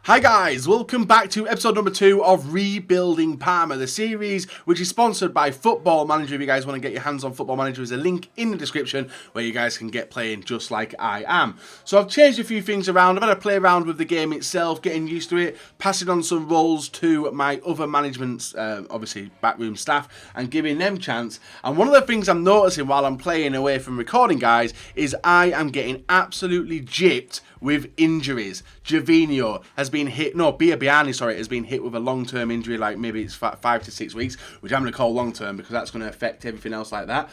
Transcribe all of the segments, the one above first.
Hi guys, welcome back to episode number 2 of Rebuilding Parma, the series which is sponsored by Football Manager. If you guys want to get your hands on Football Manager, there's a link in the description where you guys can get playing just like I am. So I've changed a few things around. I've had to play around with the game itself, getting used to it, passing on some roles to my other management's, obviously backroom staff, and giving them chance. And one of the things I'm noticing while I'm playing away from recording, guys, is I am getting absolutely gypped with injuries. Gervinho has been hit, has been hit with a long-term injury, like maybe it's 5 to 6 weeks, which I'm going to call long-term because that's going to affect everything else like that.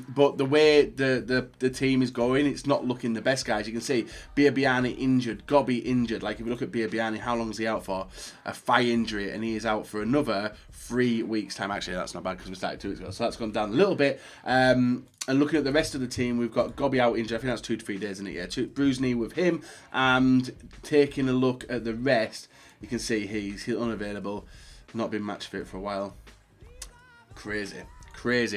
But the way the team is going, it's not looking the best, guys. You can see Biabiani injured, Gobby injured. Like if you look at Biabiani, how long is he out for? A thigh injury, and he is out for another 3 weeks' time. Actually, that's not bad because we started 2 weeks ago, so that's gone down a little bit. And looking at the rest of the team, we've got Gobby out injured. I think that's 2 to 3 days, isn't it? Yeah, bruised knee with him. And taking a look at the rest, you can see he's unavailable. Not been match fit for a while. Crazy.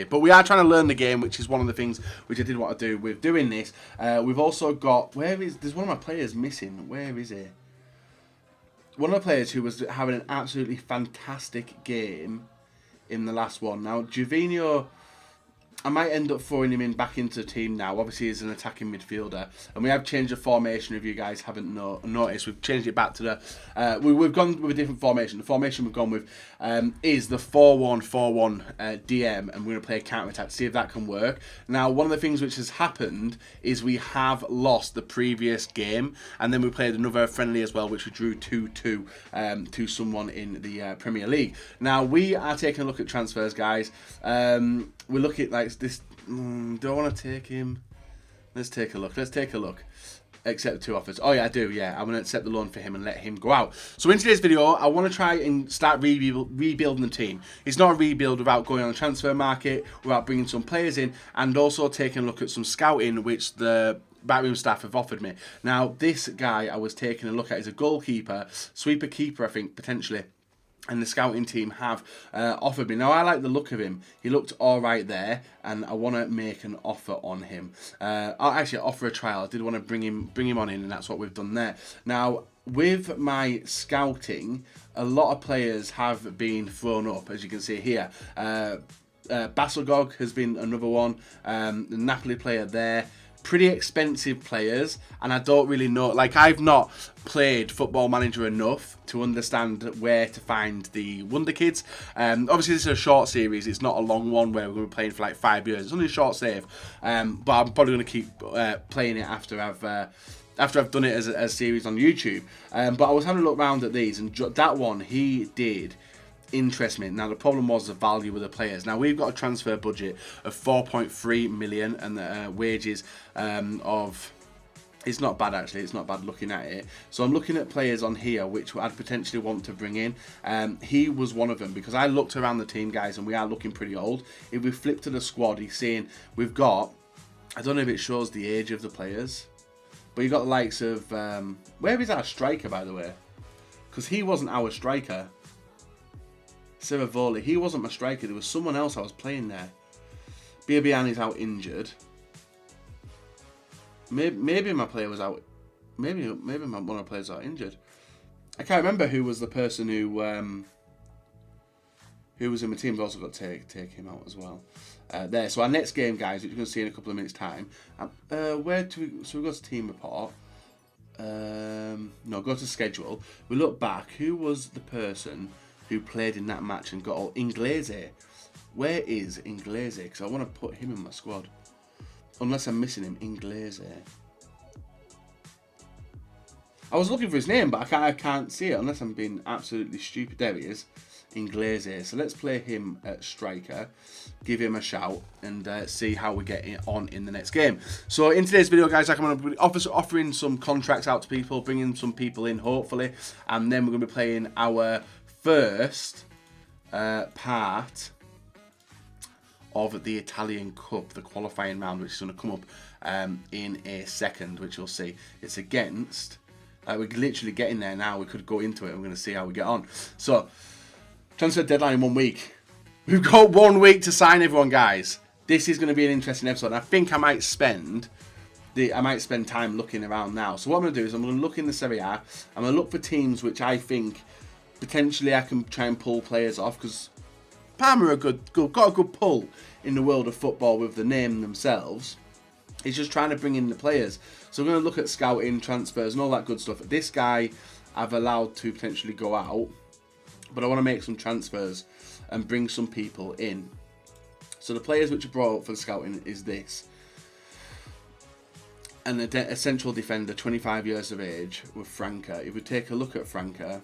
But we are trying to learn the game, which is one of the things which I did want to do with doing this. We've also got... There's one of my players missing. Where is he? One of the players who was having an absolutely fantastic game in the last one. Now, Gervinho... I might end up throwing him back into the team now. Obviously, he's an attacking midfielder. And we have changed the formation, if you guys haven't noticed. We've changed it back to the... we've gone with a different formation. The formation we've gone with is the 4-1-4-1 DM. And we're going to play a counter-attack to see if that can work. Now, one of the things which has happened is we have lost the previous game. And then we played another friendly as well, which we drew 2-2 to someone in the Premier League. Now, we are taking a look at transfers, guys. We're looking like this. Do I want to take him? Let's take a look. Accept 2 offers. Oh yeah, I do. Yeah, I'm going to accept the loan for him and let him go out. So in today's video, I want to try and start rebuilding the team. It's not a rebuild without going on the transfer market, without bringing some players in, and also taking a look at some scouting, which the backroom staff have offered me. Now, this guy I was taking a look at is a goalkeeper, sweeper keeper, I think, potentially. And the scouting team have offered me. Now, I like the look of him. He looked all right there, and I want to make an offer on him. I'll actually offer a trial. I did want to bring him on in, and that's what we've done there. Now, with my scouting, a lot of players have been thrown up, as you can see here. Basilgog has been another one. The Napoli player there. Pretty expensive players, and I don't really know, like I've not played Football Manager enough to understand where to find the Wonder Kids. Obviously this is a short series, it's not a long one where we're going to be playing for like 5 years. It's only a short save, but I'm probably going to keep playing it after I've done it as a series on YouTube. But I was having a look around at these, and that one, he did interest me. Now the problem was the value of the players. Now we've got a transfer budget of 4.3 million and the wages of... It's not bad actually, it's not bad looking at it. So I'm looking at players on here which I'd potentially want to bring in. He was one of them because I looked around the team, guys, and we are looking pretty old. If we flip to the squad, he's saying we've got... I don't know if it shows the age of the players, but you've got the likes of... where is our striker, by the way? Because he wasn't our striker. Ceravoli, he wasn't my striker. There was someone else I was playing there. Biabiani's out injured. Maybe my player was out. Maybe one of my players out injured. I can't remember who was the person who was in my team. We've also got to take him out as well. There. So our next game, guys, which you're going to see in a couple of minutes' time. Where do we? So we go to team report. No, go to schedule. We look back. Who was the person who played in that match and got all... Inglese. Where is Inglese? Because I want to put him in my squad. Unless I'm missing him. Inglese. I was looking for his name, but I can't see it unless I'm being absolutely stupid. There he is. Inglese. So let's play him at striker. Give him a shout and see how we get on in the next game. So in today's video, guys, I'm going to be offering some contracts out to people, bringing some people in, hopefully. And then we're going to be playing our first part of the Italian Cup, the qualifying round, which is going to come up in a second, which you'll see. It's against... we're literally getting there now. We could go into it and we're going to see how we get on. So, transfer deadline in 1 week. We've got 1 week to sign everyone, guys. This is going to be an interesting episode. I think I might spend I might spend time looking around now. So what I'm going to do is I'm going to look in the Serie A. I'm going to look for teams which I think potentially I can try and pull players off, because Parma are got a good pull in the world of football with the name themselves. It's just trying to bring in the players. So we're going to look at scouting, transfers, and all that good stuff. This guy I've allowed to potentially go out, but I want to make some transfers and bring some people in. So the players which are brought up for the scouting is this. And a central defender, 25 years of age, with Franca. If we take a look at Franca,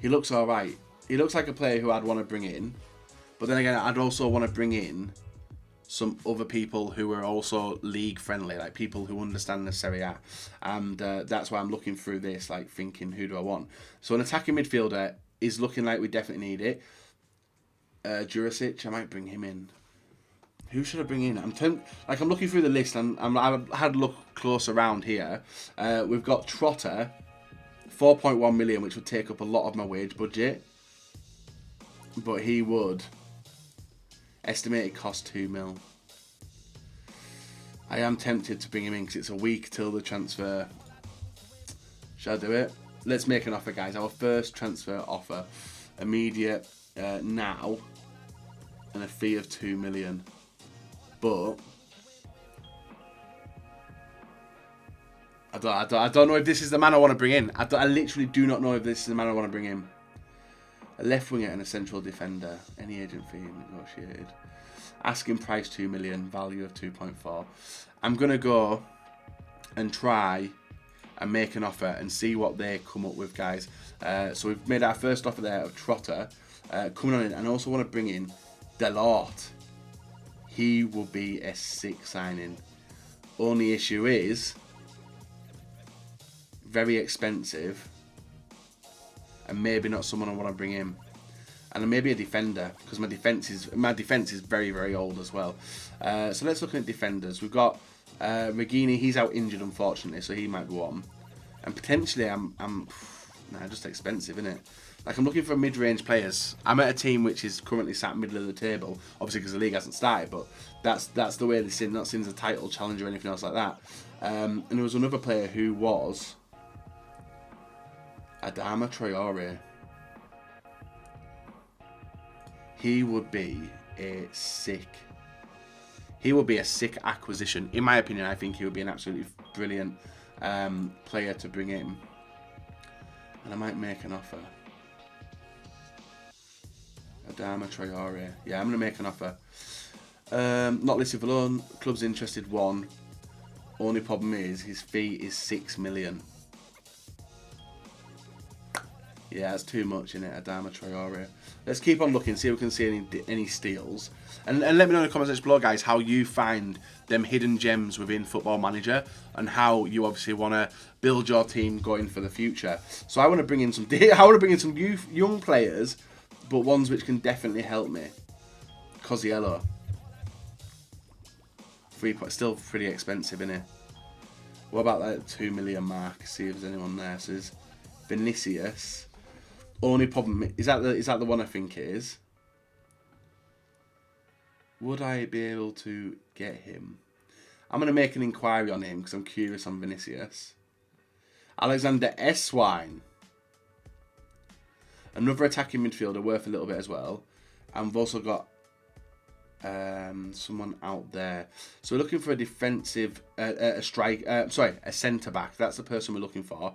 he looks alright. He looks like a player who I'd want to bring in. But then again, I'd also want to bring in some other people who are also league friendly, like people who understand the Serie A. And that's why I'm looking through this, like thinking, who do I want? So an attacking midfielder is looking like we definitely need it. Jurasic, I might bring him in. Who should I bring in? I'm looking through the list, and I've had a look close around here. We've got Trotter, 4.1 million, which would take up a lot of my wage budget. But he would. Estimated cost 2 mil. I am tempted to bring him in because it's a week till the transfer. Shall I do it? Let's make an offer, guys. Our first transfer offer. Immediate now. And a fee of 2 million. But I don't know if this is the man I want to bring in. I literally do not know if this is the man I want to bring in. A left winger and a central defender. Any agent fee negotiated. Asking price 2 million. Value of 2.4. I'm going to go and try and make an offer and see what they come up with, guys. So we've made our first offer there of Trotter. Coming on in. And I also want to bring in Delort. He will be a sick signing. Only issue is very expensive, and maybe not someone I want to bring in. And maybe a defender, because my defense is very, very old as well. So let's look at defenders. We've got Regini. He's out injured, unfortunately, so he might go on. And potentially, just expensive, isn't it? Like, I'm looking for mid-range players. I'm at a team which is currently sat middle of the table, obviously because the league hasn't started, but that's the way they're not seen as a title challenge or anything else like that. And there was another player who was Adama Traore. He would be a sick acquisition. In my opinion, I think he would be an absolutely brilliant player to bring in. And I might make an offer. Adama Traore. Yeah, I'm going to make an offer. Not listed for loan. Club's interested, 1. Only problem is his fee is 6 million. Yeah, that's too much, isn't it? Adama Traore. Let's keep on looking, see if we can see any steals. And let me know in the comments section below, guys, how you find them hidden gems within Football Manager and how you obviously want to build your team going for the future. So I want to bring in some young players, but ones which can definitely help me. Cosiello. Still pretty expensive, isn't it? What about that 2 million mark? See if there's anyone there. So there's Vinicius. Only problem is that the one I think it is. Would I be able to get him? I'm going to make an inquiry on him because I'm curious on Vinicius. Alexander Eswine. Another attacking midfielder worth a little bit as well. And we've also got someone out there. So we're looking for a defensive, a centre back. That's the person we're looking for.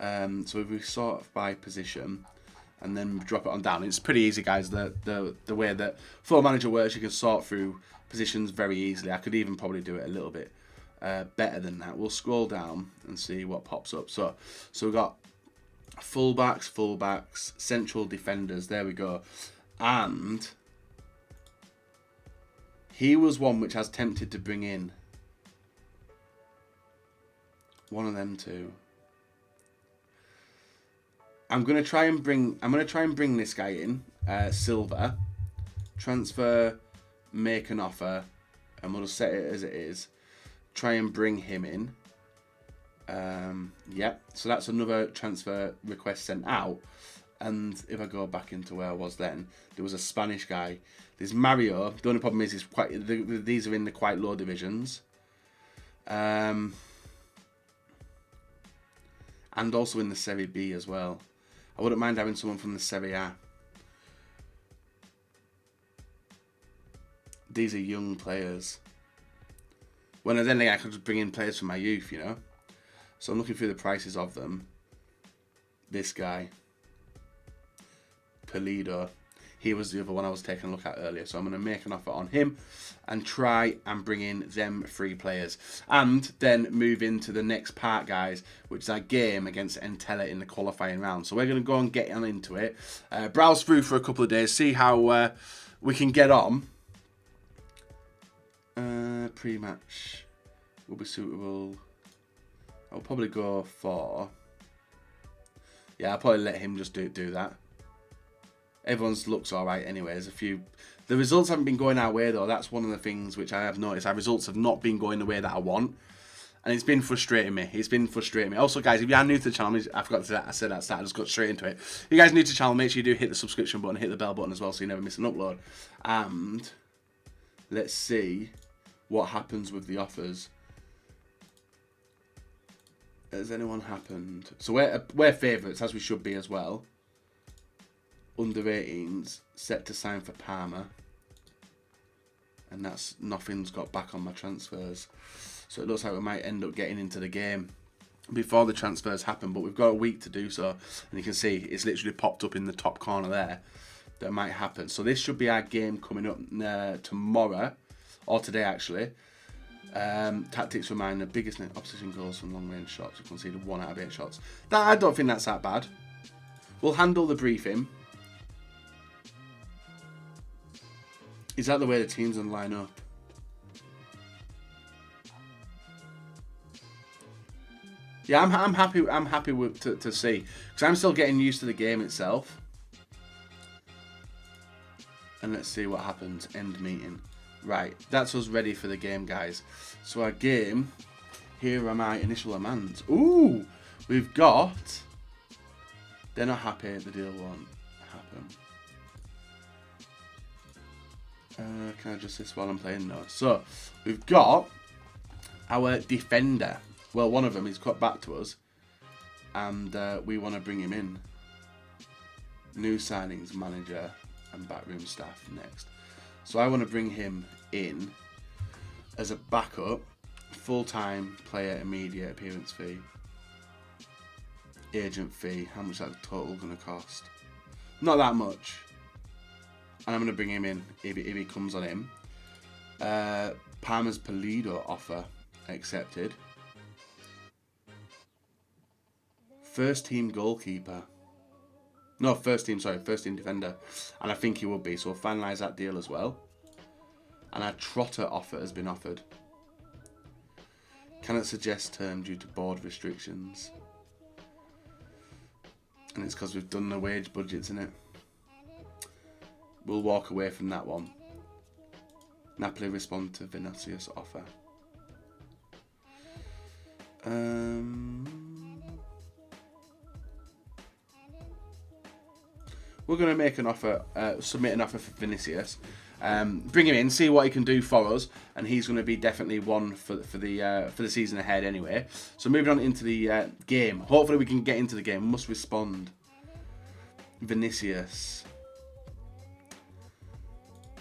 So if we sort of by position and then drop it on down, it's pretty easy, guys. The way that Football Manager works, you can sort through positions very easily. I could even probably do it a little bit better than that. We'll scroll down and see what pops up. So we've got fullbacks, central defenders. There we go. And he was one which I was tempted to bring in. One of them two. I'm gonna try and bring this guy in, Silva. Transfer, make an offer, and we'll set it as it is. Try and bring him in. Yep. So that's another transfer request sent out. And if I go back into where I was then, there was a Spanish guy. There's Mario. The only problem is these are in the quite low divisions. And also in the Serie B as well. I wouldn't mind having someone from the Serie A. These are young players. When then I could just bring in players from my youth, you know. So I'm looking through the prices of them. This guy, Pulido, he was the other one I was taking a look at earlier. So I'm going to make an offer on him and try and bring in them 3 players. And then move into the next part, guys, which is our game against Entella in the qualifying round. So we're going to go and get on into it. Browse through for a couple of days, see how we can get on. Pre-match will be suitable. I'll probably go for... Yeah, I'll probably let him just do that. Everyone's looks alright anyway. There's a few... The results haven't been going our way, though. That's one of the things which I have noticed. Our results have not been going the way that I want. And it's been frustrating me. It's been frustrating me. Also, guys, if you are new to the channel, I forgot to say that. I said that at the start. I just got straight into it. If you guys are new to the channel, make sure you do hit the subscription button, hit the bell button as well so you never miss an upload. And let's see what happens with the offers. Has anyone happened? So we're favourites, as we should be as well. Under 18s, set to sign for Parma. And that's nothing's got back on my transfers. So it looks like we might end up getting into the game before the transfers happen. But we've got a week to do so. And you can see it's literally popped up in the top corner there. That might happen. So this should be our game coming up tomorrow. Or today, actually. Tactics remind the biggest opposition goals from long range shots. We conceded 1 out of 8 shots. I don't think that's that bad. We'll handle the briefing. Is that the way the teams will line up? Yeah, I'm happy. I'm happy with to see, because I'm still getting used to the game itself. And let's see what happens. End meeting. Right, that's us ready for the game, guys. So our game, here are my initial demands. Ooh, we've got... They're not happy, the deal won't happen. Can I adjust this while I'm playing? No. So, we've got our defender. Well, one of them is cut back to us. And we want to bring him in. New signings, manager, and backroom staff next. So I want to bring him in as a backup, full-time player, immediate appearance fee, agent fee. How much is that total going to cost? Not that much. And I'm going to bring him in if he comes on him. Parma's Pulido offer accepted. First team goalkeeper. No, first team defender. And I think he would be, so we'll finalise that deal as well. And our Trotter offer has been offered. Cannot suggest term due to board restrictions. And it's because we've done the wage budgets in it. We'll walk away from that one. Napoli respond to Vinicius' offer. We're going to make an offer, submit an offer for Vinicius. Bring him in, see what he can do for us, and he's going to be definitely one for the season ahead anyway. So moving on into the game. Hopefully we can get into the game. Must respond. Vinicius.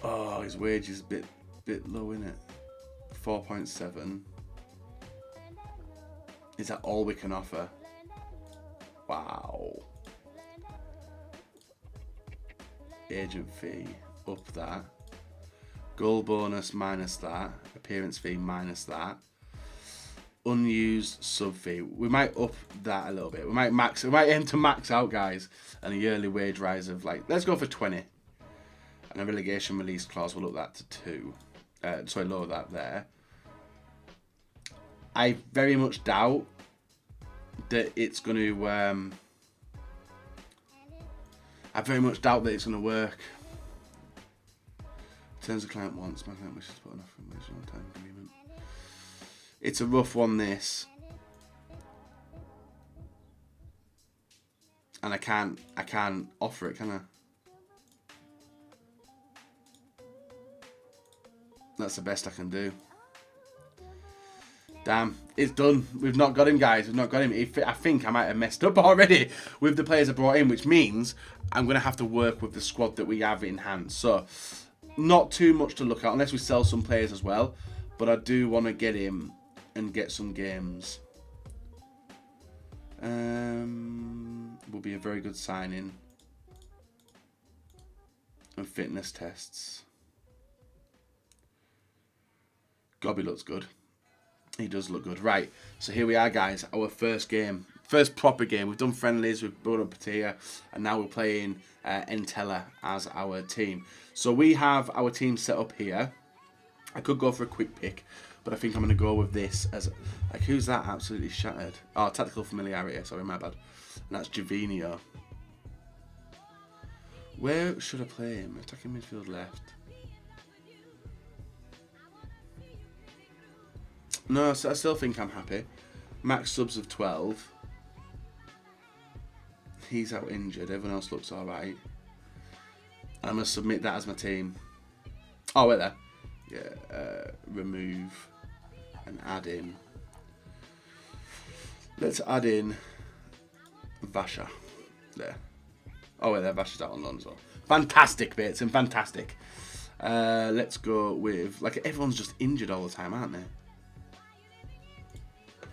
Oh, his wage is a bit low, isn't it? 4.7. Is that all we can offer? Wow. Agent fee, up that. Goal bonus minus that. Appearance fee minus that. Unused sub fee. We might up that a little bit. We might aim to max out, guys. And a yearly wage rise of, like, let's go for 20. And a relegation release clause, we'll up that to 2. Sorry, lower that there. I very much doubt that it's going to... I very much doubt that it's going to work. Terms the client wants. My client wishes to put an offer in place on time agreement. It's a rough one, this. And I can't offer it, can I? That's the best I can do. Damn, it's done. We've not got him, guys. We've not got him. I think I might have messed up already with the players I brought in, which means I'm going to have to work with the squad that we have in hand. So, not too much to look at, unless we sell some players as well. But I do want to get him and get some games. Will be a very good signing. And fitness tests. Gobby looks good. He does look good. Right, so here we are, guys. Our first game. First proper game. We've done friendlies with Bruno Patia, and now we're playing Entella as our team. So we have our team set up here. I could go for a quick pick, but I think I'm going to go with this as... Like, who's that absolutely shattered? Oh, tactical familiarity. Sorry, my bad. And that's Javinho. Where should I play him? Attacking midfield left. No, so I still think I'm happy. Max subs of 12. He's out injured. Everyone else looks alright. I'm going to submit that as my team. Oh, wait there. Yeah, remove and add in. Let's add in Vasha. There. Oh, wait there. Vasha's out on loan as well. Fantastic, bits and fantastic. Let's go with... Like, everyone's just injured all the time, aren't they?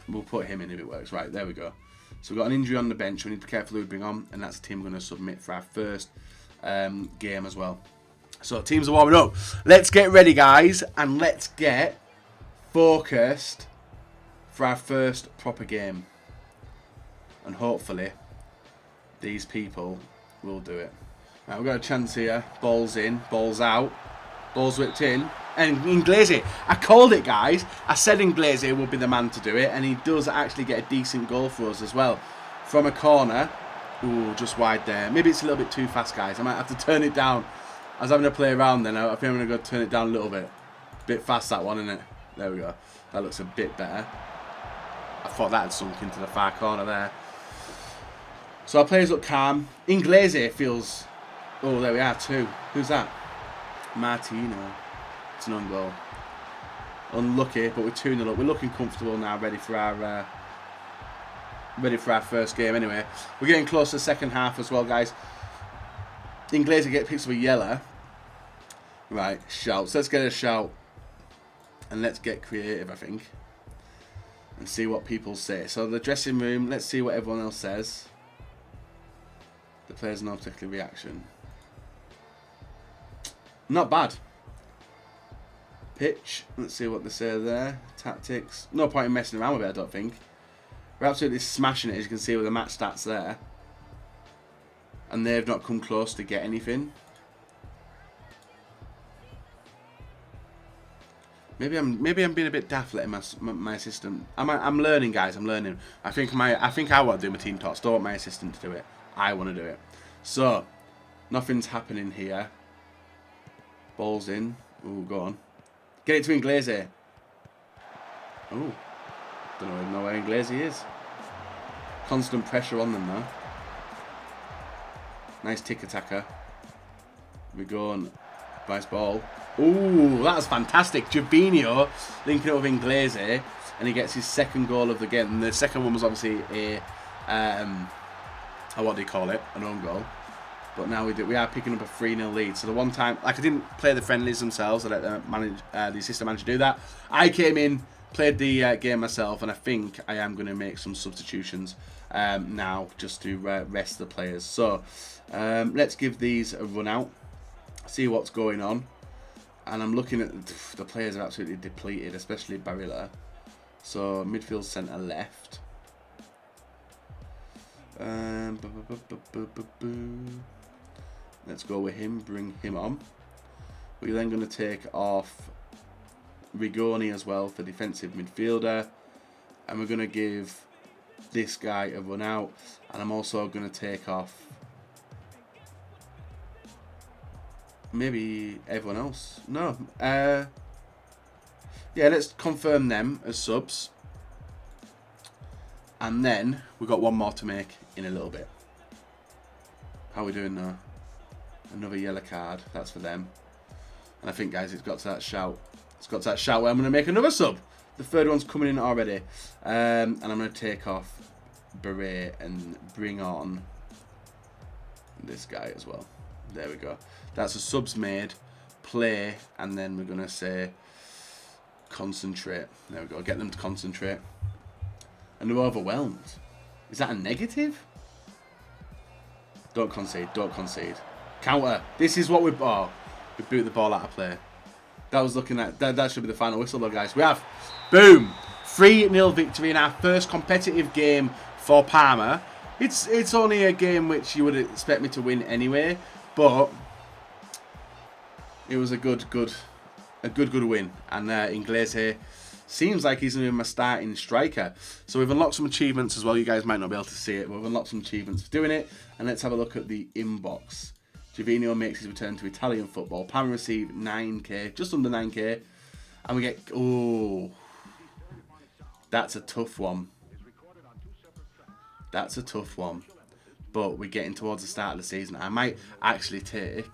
We'll put him in if it works. Right, there we go. So we've got an injury on the bench. We need to be careful who we bring on. And that's the team we're going to submit for our first game as well. So teams are warming up. Let's get ready, guys. And let's get focused for our first proper game. And hopefully, these people will do it. Right, we've got a chance here. Ball's in. Ball's out. Ball's whipped in. And Inglese, I called it, guys. I said Inglese would be the man to do it, and he does actually get a decent goal for us as well. From a corner. Ooh, just wide there. Maybe it's a little bit too fast, guys. I might have to turn it down. I was having to play around then. I think I'm going to go turn it down a little bit. Bit fast, that one, isn't it? There we go. That looks a bit better. I thought that had sunk into the far corner there. So our players look calm. Inglese feels... Oh, there we are, two. Who's that? Martino. It's an own goal. Unlucky, but we're 2-0 up. We're looking comfortable now, ready for our first game anyway. We're getting close to the second half as well, guys. Inglese picks up a yellow. Right, shouts. Let's get a shout. And let's get creative, I think. And see what people say. So the dressing room, let's see what everyone else says. The players no particular reaction. Not bad. Pitch, let's see what they say there. Tactics, no point in messing around with it, I don't think. We're absolutely smashing it, as you can see with the match stats there. And they've not come close to get anything. Maybe I'm being a bit daft letting my assistant. I'm learning, guys. I'm learning. I think I want to do my team talks. Don't want my assistant to do it. I want to do it. So nothing's happening here. Ball's in. Ooh, go on. Get it to Inglese. Ooh. Don't know where Inglese is. Constant pressure on them though. Nice tick-attacker. We're going. Nice ball. Ooh, that was fantastic. Javinho linking up with Inglese, and he gets his second goal of the game. And the second one was obviously what do you call it? An own goal. But now we are picking up a 3-0 lead. So the one time, like I didn't play the friendlies themselves. I let the assistant manager do that. I came in, played the game myself, and I think I am going to make some substitutions now just to rest the players. So let's give these a run out, see what's going on. And I'm looking at the players are absolutely depleted, especially Barilla. So midfield centre left. Let's go with him, bring him on. We're then going to take off Rigoni as well for defensive midfielder. And we're going to give this guy a run out. And I'm also going to take off maybe everyone else. No. Yeah, let's confirm them as subs. And then we've got one more to make in a little bit. How are we doing now? Another yellow card. That's for them. And I think, guys, it's got to that shout. It's got to that shout where I'm going to make another sub. The third one's coming in already. And I'm going to take off Beret and bring on this guy as well. There we go. That's a subs made. Play. And then we're going to say concentrate. There we go. Get them to concentrate. And they're overwhelmed. Is that a negative? Don't concede. Don't concede. Counter. This is what we... Oh, we boot the ball out of play. That was looking at... That should be the final whistle though, guys. We have... Boom! 3-0 victory in our first competitive game for Parma. It's only a game which you would expect me to win anyway. But... it was a good win. And Inglese seems like he's going to be my starting striker. So we've unlocked some achievements as well. You guys might not be able to see it, but we've unlocked some achievements for doing it. And let's have a look at the inbox. Giovinio makes his return to Italian football. Parma receive 9k, just under 9k. And we get... Oh, that's a tough one. That's a tough one. But we're getting towards the start of the season. I might actually take...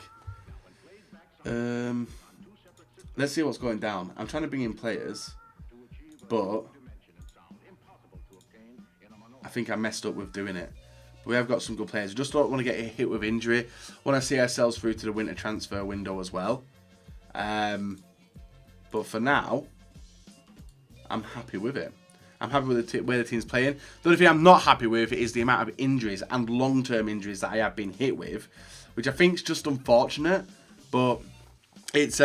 let's see what's going down. I'm trying to bring in players, but I think I messed up with doing it. But we have got some good players. We just don't want to get hit with injury. Want to see ourselves through to the winter transfer window as well. But for now, I'm happy with it. I'm happy with the way the team's playing. The only thing I'm not happy with is the amount of injuries and long-term injuries that I have been hit with, which I think is just unfortunate. But it's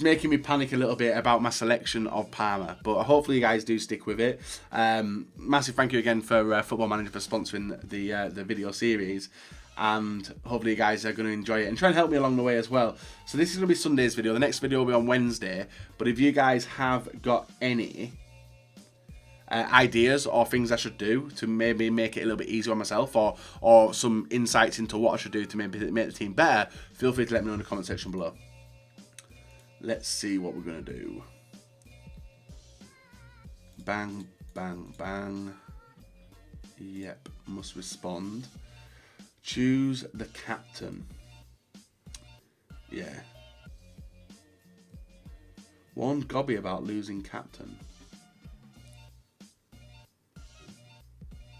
making me panic a little bit about my selection of Parma. But hopefully you guys do stick with it. Massive thank you again for Football Manager for sponsoring the video series. And hopefully you guys are going to enjoy it and try and help me along the way as well. So this is going to be Sunday's video. The next video will be on Wednesday. But if you guys have got any ideas or things I should do to maybe make it a little bit easier on myself, or some insights into what I should do to maybe make the team better, feel free to let me know in the comment section below. Let's see what we're going to do. Bang, bang, bang. Yep, must respond. Choose the captain. Yeah. Warned Gobby about losing captain.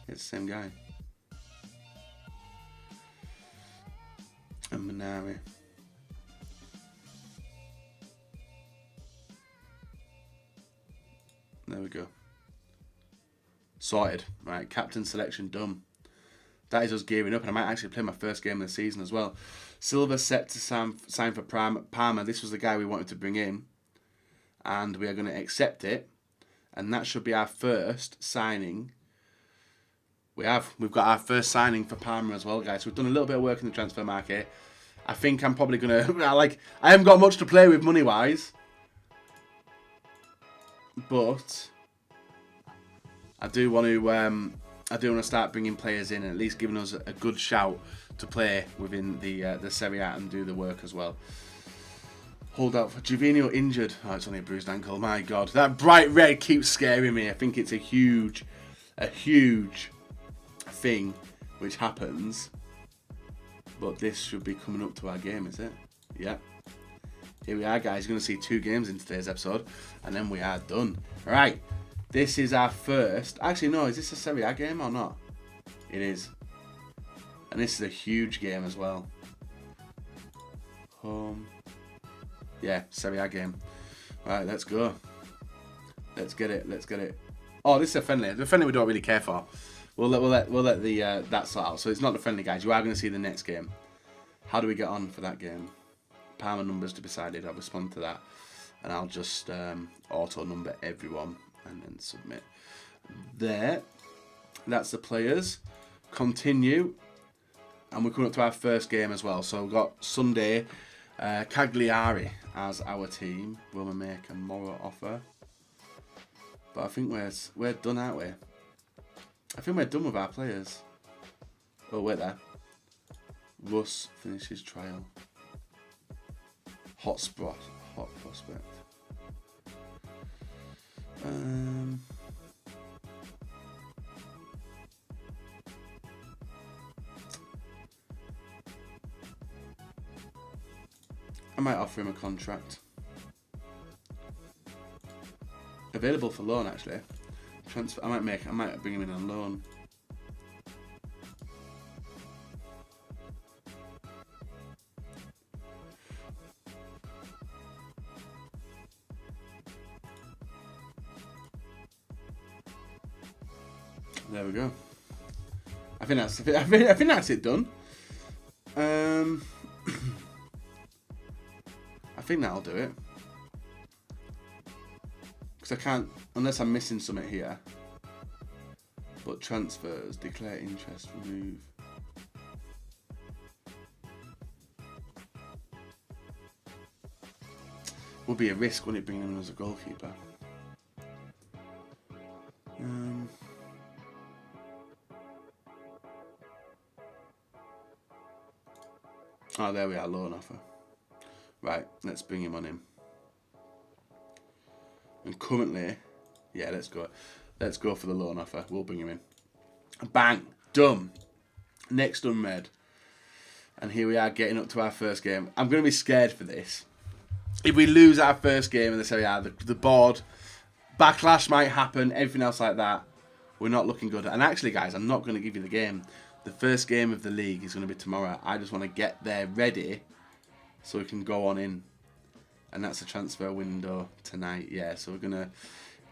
It's the same guy. And Minari. There we go. Sorted. Right, captain selection done. That is us gearing up, and I might actually play my first game of the season as well. Silva set to sign for Parma. This was the guy we wanted to bring in. And we are going to accept it. And that should be our first signing. We've got our first signing for Parma as well, guys. So we've done a little bit of work in the transfer market. I think I'm probably going to... I haven't got much to play with money-wise. But I do want to start bringing players in and at least giving us a good shout to play within the Serie A and do the work as well. Hold out for Giovinio injured. Oh, it's only a bruised ankle. My God, that bright red keeps scaring me. I think it's a huge thing which happens. But this should be coming up to our game, is it? Yeah. Here we are, guys. You're going to see 2 games in today's episode, and then we are done. All right. This is our first... Actually, no. Is this a Serie A game or not? It is. And this is a huge game as well. Home. Yeah, Serie A game. All right, let's go. Let's get it. Let's get it. Oh, this is a friendly. The friendly we don't really care for. We'll let the that sort out. So it's not the friendly, guys. You are going to see the next game. How do we get on for that game? Parma numbers to be decided. I'll respond to that, and I'll just auto number everyone and then submit. There. That's the players. Continue, and we're coming up to our first game as well. So we've got Sunday, Cagliari as our team. Will we make a moral offer? But I think we're done, aren't we? I think we're done with our players. Oh, wait there. Russ finishes trial. Hot prospect. I might offer him a contract. Available for loan, actually. Transfer. I might bring him in on loan. There we go. I think that's it done. I think that'll do it. Because I can't, unless I'm missing something here. But transfers, declare interest, remove. Would be a risk, wouldn't it, bringing him as a goalkeeper? Oh, there we are, loan offer. Right, let's bring him on in. And currently, yeah, let's go. Let's go for the loan offer. We'll bring him in. Bang, done. Next unread. And here we are getting up to our first game. I'm going to be scared for this. If we lose our first game in the Serie A, the board, backlash might happen, everything else like that. We're not looking good. And actually, guys, I'm not going to give you the game. The first game of the league is going to be tomorrow. I just want to get there ready so we can go on in. And that's the transfer window tonight. Yeah, so we're going to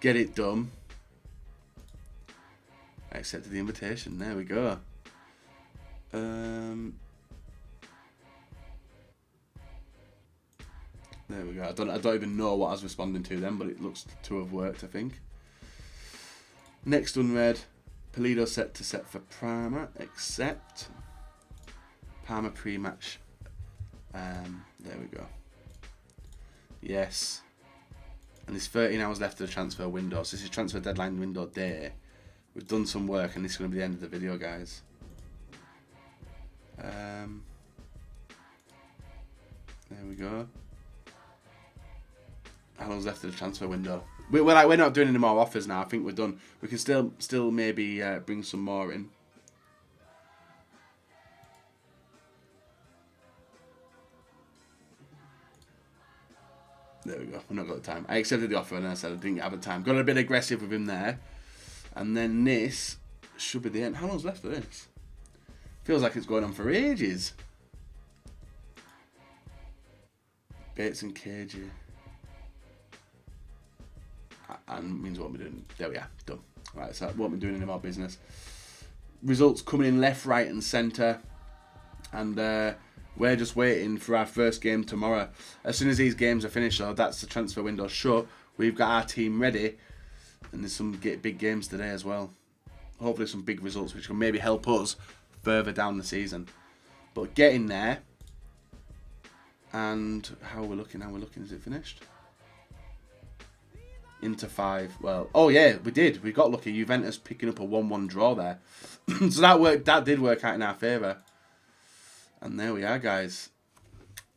get it done. I accepted the invitation. There we go. There we go. I don't even know what I was responding to then, but it looks to have worked, I think. Next unread. Polido set for Parma. Accept. Parma pre-match. There we go. Yes. And there's 13 hours left of the transfer window. So this is transfer deadline window day. We've done some work and this is going to be the end of the video, guys. There we go. How long's left of the transfer window? We're not doing any more offers now. I think we're done. We can still maybe bring some more in. There we go. We've not got the time. I accepted the offer and I said I didn't have the time. Got a bit aggressive with him there. And then this should be the end. How long's left of this? Feels like it's going on for ages. Bates and KG. And means what we're doing. There we are. Done. Right, so what we're doing in our business. Results coming in left, right and centre. And we're just waiting for our first game tomorrow. As soon as these games are finished, so that's the transfer window shut. We've got our team ready. And there's some big games today as well. Hopefully some big results which will maybe help us further down the season. But getting there. And how we're looking, is it finished? Into 5. Well, oh yeah, we did. We got lucky. Juventus picking up a 1-1 draw there. So that did work out in our favour. And there we are, guys.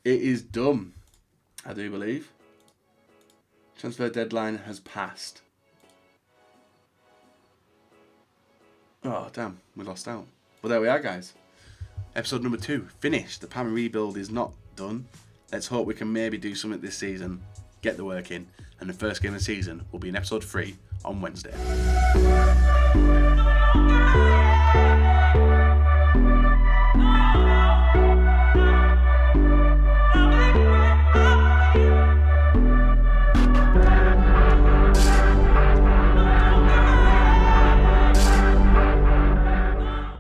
It is done, I do believe. Transfer deadline has passed. Oh, damn. We lost out. But there we are, guys. Episode number 2. Finished. The Parma rebuild is not done. Let's hope we can maybe do something this season. Get the work in. And the first game of the season will be in episode 3 on Wednesday.